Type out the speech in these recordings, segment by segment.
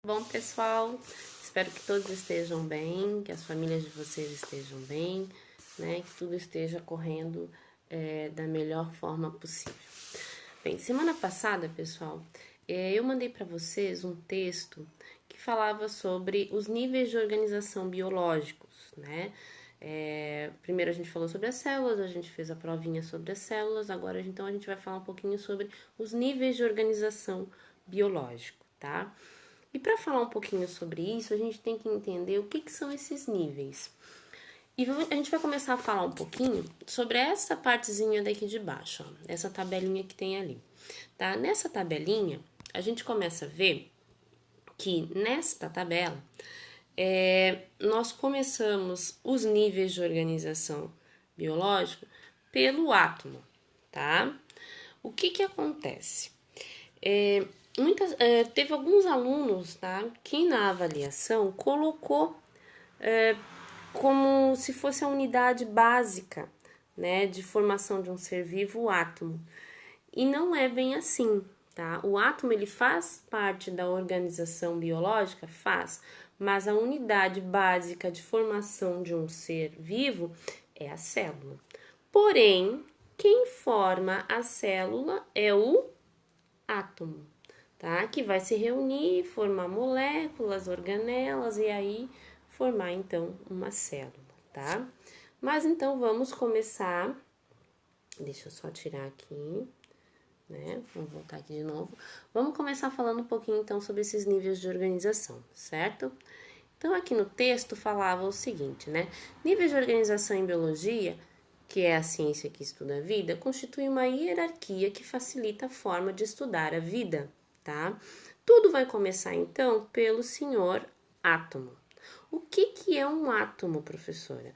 Bom, pessoal, espero que todos estejam bem, que as famílias de vocês estejam bem, né? Que tudo esteja correndo da melhor forma possível. Bem, semana passada, pessoal, eu mandei para vocês um texto que falava sobre os níveis de organização biológicos, né? Primeiro a gente falou sobre as células, a gente fez a provinha sobre as células, agora então a gente vai falar um pouquinho sobre os níveis de organização biológico, tá? E para falar um pouquinho sobre isso, a gente tem que entender o que são esses níveis. E a gente vai começar a falar um pouquinho sobre essa partezinha daqui de baixo, ó, essa tabelinha que tem ali, tá? Nessa tabelinha, a gente começa a ver que nesta tabela, nós começamos os níveis de organização biológica pelo átomo, tá? O que acontece? Teve alguns alunos, tá, que na avaliação colocou como se fosse a unidade básica, né, de formação de um ser vivo, o átomo. E não é bem assim, tá? O átomo ele faz parte da organização biológica, faz, mas a unidade básica de formação de um ser vivo é a célula. Porém, quem forma a célula é o átomo, tá? Que vai se reunir, formar moléculas, organelas e aí formar então uma célula, tá? Mas então vamos começar. Deixa eu só tirar aqui, né? Vamos voltar aqui de novo. Vamos começar falando um pouquinho então sobre esses níveis de organização, certo? Então aqui no texto falava o seguinte, né? Níveis de organização em biologia, que é a ciência que estuda a vida, constitui uma hierarquia que facilita a forma de estudar a vida, tá? Tudo vai começar então pelo senhor átomo. O que é um átomo, professora?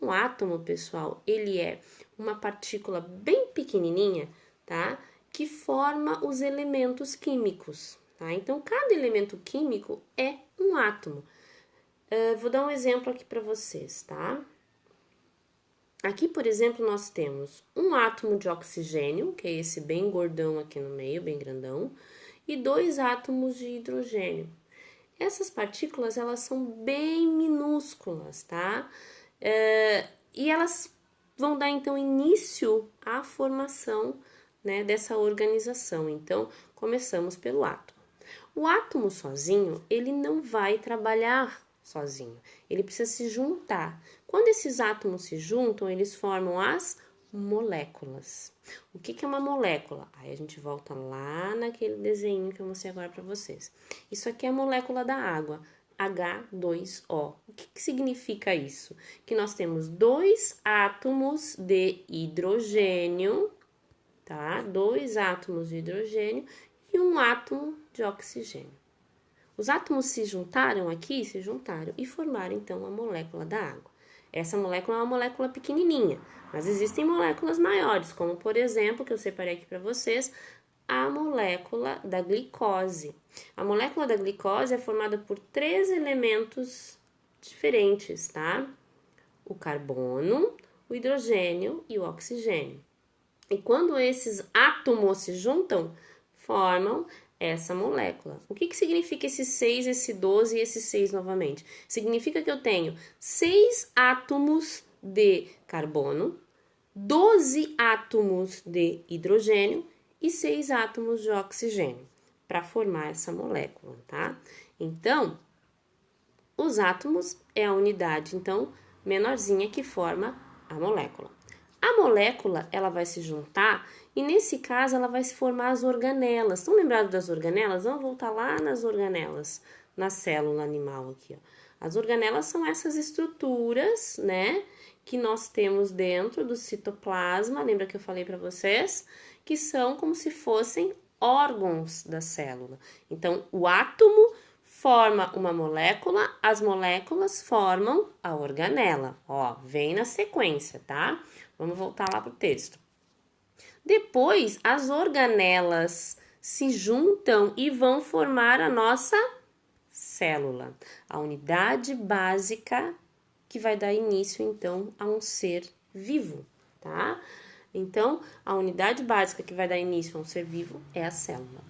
Um átomo, pessoal, ele é uma partícula bem pequenininha, tá? Que forma os elementos químicos, tá? Então, cada elemento químico é um átomo. Vou dar um exemplo aqui para vocês, tá? Aqui, por exemplo, nós temos um átomo de oxigênio, que é esse bem gordão aqui no meio, bem grandão, e 2 átomos de hidrogênio. Essas partículas, elas são bem minúsculas, tá? E elas vão dar, então, início à formação, né, dessa organização. Então, começamos pelo átomo. O átomo sozinho, ele não vai trabalhar sozinho, ele precisa se juntar. Quando esses átomos se juntam, eles formam as moléculas. O que é uma molécula? Aí a gente volta lá naquele desenho que eu mostrei agora para vocês. Isso aqui é a molécula da água, H2O. O que significa isso? Que nós temos 2 átomos de hidrogênio, tá? 2 átomos de hidrogênio e um átomo de oxigênio. Os átomos se juntaram aqui, se juntaram e formaram então a molécula da água. Essa molécula é uma molécula pequenininha, mas existem moléculas maiores, como por exemplo, que eu separei aqui para vocês, a molécula da glicose. A molécula da glicose é formada por 3 elementos diferentes, tá? O carbono, o hidrogênio e o oxigênio. E quando esses átomos se juntam, formam essa molécula. O que significa esse 6, esse 12 e esse 6 novamente? Significa que eu tenho 6 átomos de carbono, 12 átomos de hidrogênio e 6 átomos de oxigênio para formar essa molécula, tá? Então, os átomos é a unidade, então, menorzinha que forma a molécula. A molécula, ela vai se juntar e nesse caso ela vai se formar as organelas. Estão lembrados das organelas? Vamos voltar lá nas organelas, na célula animal aqui, ó. As organelas são essas estruturas, né, que nós temos dentro do citoplasma, lembra que eu falei para vocês? Que são como se fossem órgãos da célula. Então, o átomo forma uma molécula, as moléculas formam a organela. Ó, vem na sequência, tá? Vamos voltar lá pro texto. Depois, as organelas se juntam e vão formar a nossa célula, a unidade básica que vai dar início, então, a um ser vivo, tá? Então, a unidade básica que vai dar início a um ser vivo é a célula.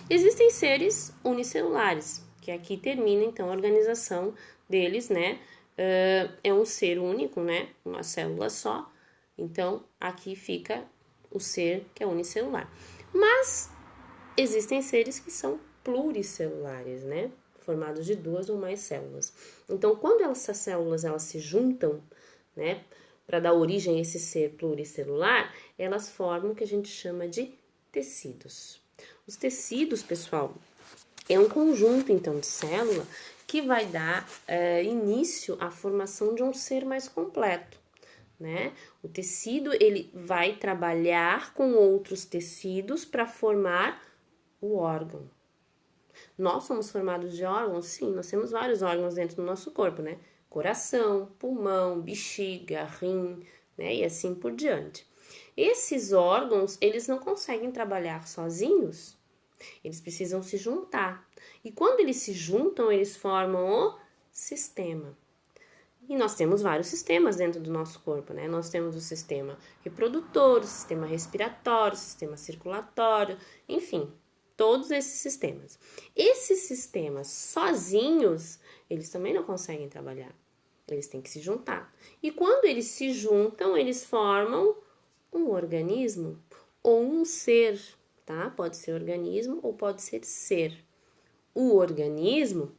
Existem seres unicelulares, porque aqui termina, então, a organização deles, né? É um ser único, né? Uma célula só. Então, aqui fica o ser que é unicelular. Mas existem seres que são pluricelulares, né? Formados de 2 ou mais células. Então, quando essas células elas se juntam, né? Para dar origem a esse ser pluricelular, elas formam o que a gente chama de tecidos. Os tecidos, pessoal, é um conjunto, então, de célula que vai dar início à formação de um ser mais completo, né? O tecido, ele vai trabalhar com outros tecidos para formar o órgão. Nós somos formados de órgãos? Sim, nós temos vários órgãos dentro do nosso corpo, né? Coração, pulmão, bexiga, rim, né? E assim por diante. Esses órgãos, eles não conseguem trabalhar sozinhos, eles precisam se juntar. E quando eles se juntam, eles formam o sistema. E nós temos vários sistemas dentro do nosso corpo, né? Nós temos o sistema reprodutor, o sistema respiratório, o sistema circulatório, enfim, todos esses sistemas. Esses sistemas sozinhos, eles também não conseguem trabalhar. Eles têm que se juntar. E quando eles se juntam, eles formam um organismo ou um ser, tá? Pode ser organismo ou pode ser ser. O organismo,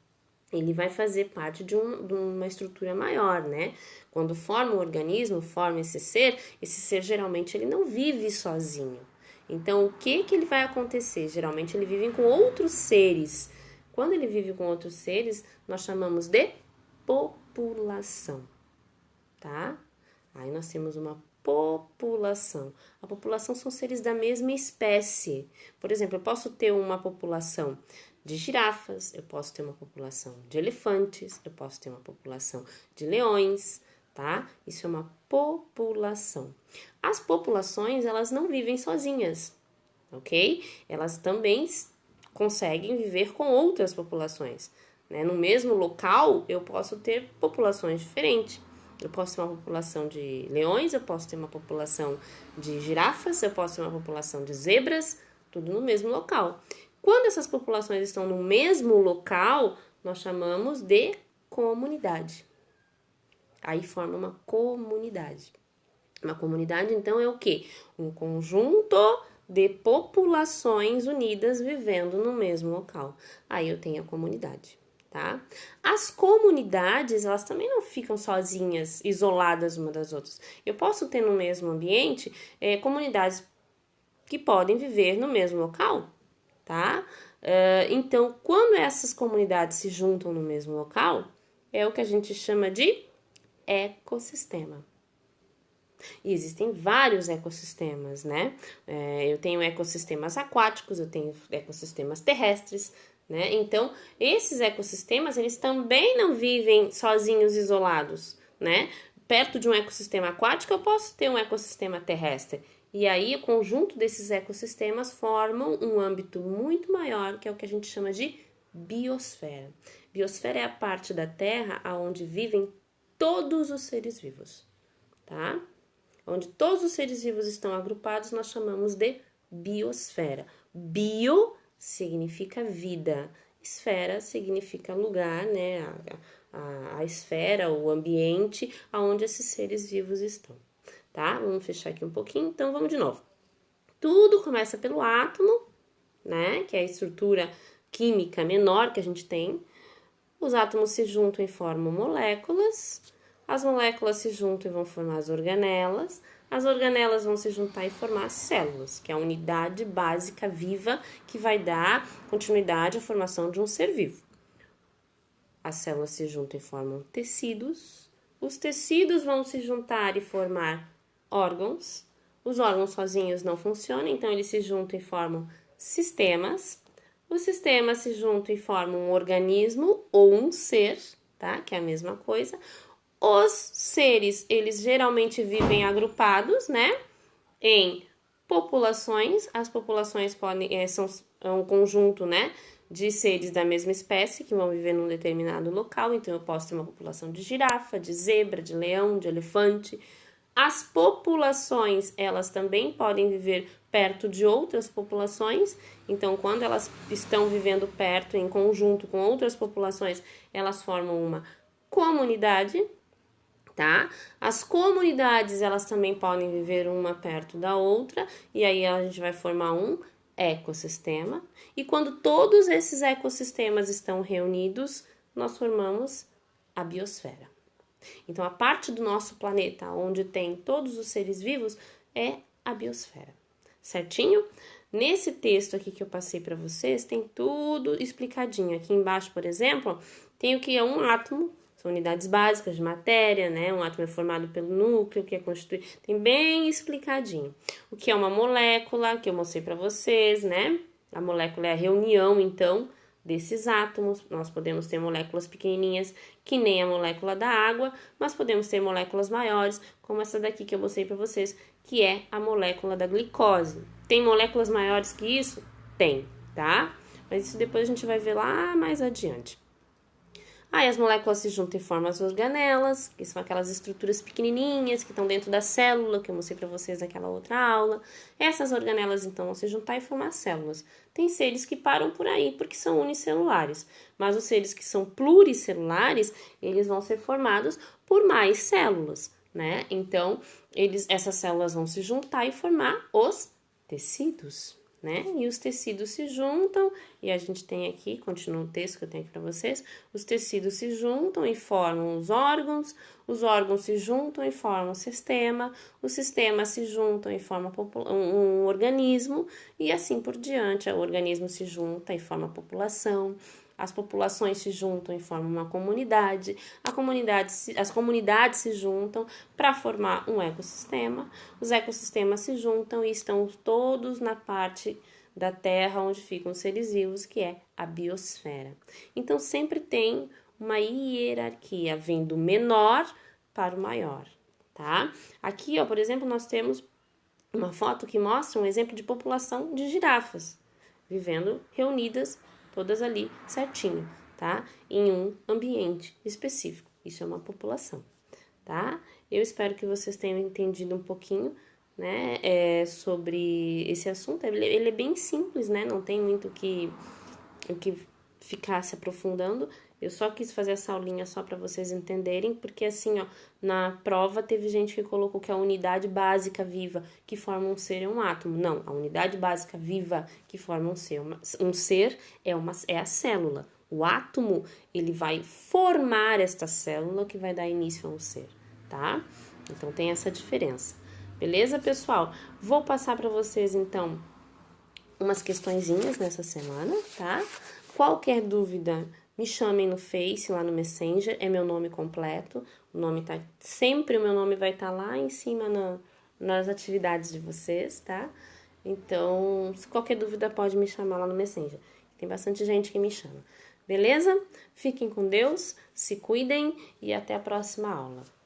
ele vai fazer parte de uma estrutura maior, né? Quando forma o organismo, forma esse ser geralmente ele não vive sozinho. Então, o que ele vai acontecer? Geralmente ele vive com outros seres. Quando ele vive com outros seres, nós chamamos de população, tá? Aí nós temos uma população. A população são seres da mesma espécie. Por exemplo, eu posso ter uma população de girafas, eu posso ter uma população de elefantes, eu posso ter uma população de leões, tá? Isso é uma população. As populações, elas não vivem sozinhas, ok? Elas também conseguem viver com outras populações, né? No mesmo local, eu posso ter populações diferentes. Eu posso ter uma população de leões, eu posso ter uma população de girafas, eu posso ter uma população de zebras, tudo no mesmo local. Quando essas populações estão no mesmo local, nós chamamos de comunidade. Aí forma uma comunidade. Uma comunidade, então, é o quê? Um conjunto de populações unidas vivendo no mesmo local. Aí eu tenho a comunidade, tá? As comunidades, elas também não ficam sozinhas, isoladas uma das outras. Eu posso ter no mesmo ambiente comunidades que podem viver no mesmo local, tá? Então, quando essas comunidades se juntam no mesmo local, é o que a gente chama de ecossistema. E existem vários ecossistemas, né? Eu tenho ecossistemas aquáticos, eu tenho ecossistemas terrestres, né? Então, esses ecossistemas, eles também não vivem sozinhos, isolados, né? Perto de um ecossistema aquático, eu posso ter um ecossistema terrestre. E aí, o conjunto desses ecossistemas formam um âmbito muito maior, que é o que a gente chama de biosfera. Biosfera é a parte da Terra onde vivem todos os seres vivos, tá? Onde todos os seres vivos estão agrupados, nós chamamos de biosfera. Bio significa vida, esfera significa lugar, né? A esfera, o ambiente onde esses seres vivos estão, tá? Vamos fechar aqui um pouquinho, então vamos de novo. Tudo começa pelo átomo, né? Que é a estrutura química menor que a gente tem. Os átomos se juntam e formam moléculas. As moléculas se juntam e vão formar as organelas. As organelas vão se juntar e formar células, que é a unidade básica viva que vai dar continuidade à formação de um ser vivo. As células se juntam e formam tecidos. Os tecidos vão se juntar e formar órgãos. Os órgãos sozinhos não funcionam, então eles se juntam e formam sistemas. Os sistemas se juntam e formam um organismo ou um ser, tá? Que é a mesma coisa. Os seres, eles geralmente vivem agrupados, né? Em populações. As populações são um conjunto, né? De seres da mesma espécie que vão viver num determinado local. Então, eu posso ter uma população de girafa, de zebra, de leão, de elefante. As populações, elas também podem viver perto de outras populações. Então, quando elas estão vivendo perto, em conjunto com outras populações, elas formam uma comunidade, tá? As comunidades, elas também podem viver uma perto da outra, e aí a gente vai formar um ecossistema. E quando todos esses ecossistemas estão reunidos, nós formamos a biosfera. Então, a parte do nosso planeta onde tem todos os seres vivos é a biosfera, certinho? Nesse texto aqui que eu passei para vocês, tem tudo explicadinho. Aqui embaixo, por exemplo, tem o que é um átomo, são unidades básicas de matéria, né? Um átomo é formado pelo núcleo, que é constituído, tem bem explicadinho. O que é uma molécula, que eu mostrei para vocês, né? A molécula é a reunião, então, desses átomos. Nós podemos ter moléculas pequenininhas, que nem a molécula da água, mas podemos ter moléculas maiores, como essa daqui que eu mostrei para vocês, que é a molécula da glicose. Tem moléculas maiores que isso? Tem, tá? Mas isso depois a gente vai ver lá mais adiante. Aí as moléculas se juntam e formam as organelas, que são aquelas estruturas pequenininhas que estão dentro da célula, que eu mostrei para vocês naquela outra aula. Essas organelas, então, vão se juntar e formar células. Tem seres que param por aí porque são unicelulares, mas os seres que são pluricelulares, eles vão ser formados por mais células, né? Então, essas células vão se juntar e formar os tecidos, né? E os tecidos se juntam, e a gente tem aqui, continua o texto que eu tenho aqui para vocês, os tecidos se juntam e formam os órgãos se juntam e formam o sistema, os sistemas se juntam e formam um organismo, e assim por diante, o organismo se junta e forma a população, as populações se juntam e formam uma comunidade, as comunidades se juntam para formar um ecossistema, os ecossistemas se juntam e estão todos na parte da Terra onde ficam os seres vivos, que é a biosfera. Então, sempre tem uma hierarquia, vem do menor para o maior, tá? Aqui, ó, por exemplo, nós temos uma foto que mostra um exemplo de população de girafas, vivendo reunidas todas ali certinho, tá? Em um ambiente específico. Isso é uma população, tá? Eu espero que vocês tenham entendido um pouquinho, né, sobre esse assunto. Ele é bem simples, né? Não tem muito o que ficar se aprofundando. Eu só quis fazer essa aulinha só para vocês entenderem, porque assim, ó, na prova teve gente que colocou que a unidade básica viva que forma um ser é um átomo. Não, a unidade básica viva que forma um ser é a célula. O átomo, ele vai formar esta célula que vai dar início a um ser, tá? Então tem essa diferença. Beleza, pessoal? Vou passar para vocês então umas questõezinhas nessa semana, tá? Qualquer dúvida, me chamem no Face, lá no Messenger, é meu nome completo, o meu nome vai estar lá em cima nas atividades de vocês, tá? Então, se qualquer dúvida pode me chamar lá no Messenger, tem bastante gente que me chama, beleza? Fiquem com Deus, se cuidem e até a próxima aula.